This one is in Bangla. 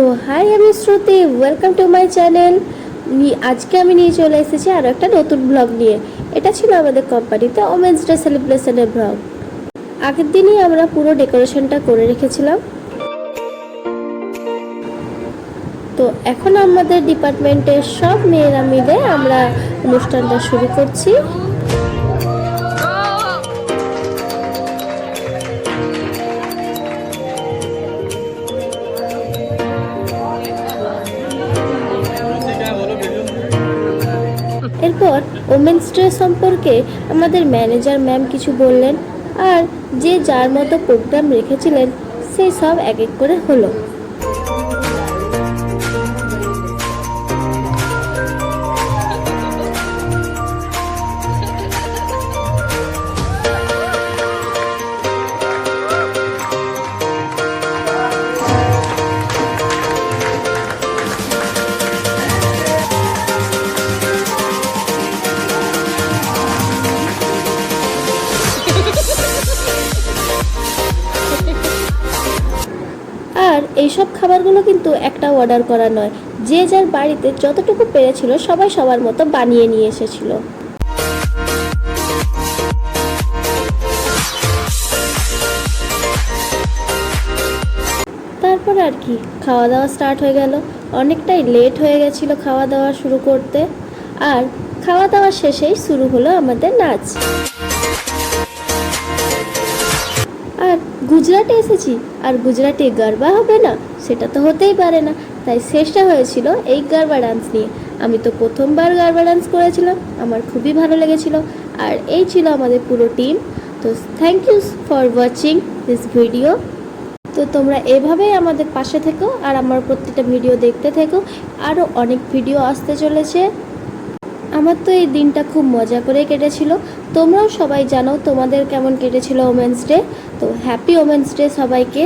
তো হাই, আমি শ্রুতি, ওয়েলকাম টু মাই চ্যানেল। আজকে আমি নিয়ে চলে এসেছি আরও একটা নতুন ব্লগ নিয়ে। এটা ছিল আমাদের কোম্পানিতে ওমেন্স ডে সেলিব্রেশনের ব্লগ। আগের দিনই আমরা পুরো ডেকোরেশনটা করে রেখেছিলাম। তো এখন আমাদের ডিপার্টমেন্টের সব মেয়েরা মিলে আমরা অনুষ্ঠানটা শুরু করছি। এরপর ওমেন্স ডে সম্পর্কে আমাদের ম্যানেজার ম্যাম কিছু বললেন, আর যে যার মতো প্রোগ্রাম রেখেছিলেন সেই সব এক এক করে হলো। আর এইসব খাবারগুলো কিন্তু একটা অর্ডার করা নয়, যে যার বাড়িতে যতটুকু পেরেছিল সবাই সবার মতো বানিয়ে নিয়ে এসেছিল। তারপর আর কি খাওয়া দাওয়া স্টার্ট হয়ে গেল। অনেকটাই লেট হয়ে গেছিলো খাওয়া দাওয়া শুরু করতে, আর খাওয়া দাওয়া শেষেই শুরু হলো আমাদের নাচ। আর গুজরাটে এসেছি, আর গুজরাটে গারবা হবে না সেটা তো হতেই পারে না। তাই শেষটা হয়েছিল এই গারবা ডান্স নিয়ে। আমি তো প্রথমবার গারবা ডান্স করেছিলাম, আমার খুবই ভালো লেগেছিল। আর এই ছিল আমাদের পুরো টিম। তো thank you for watching this video. তো তোমরা এভাবেই আমাদের পাশে থেকো আর আমার প্রত্যেকটা ভিডিও দেখতে থেকো। আরও অনেক ভিডিও আসতে চলেছে। আমার তো এই দিনটা খুব মজা করে কেটেছিল। তোমরাও সবাই জানো তোমাদের কেমন কেটেছিল ওমেন্স ডে। তো হ্যাপি ওমেন্স ডে সবাইকে।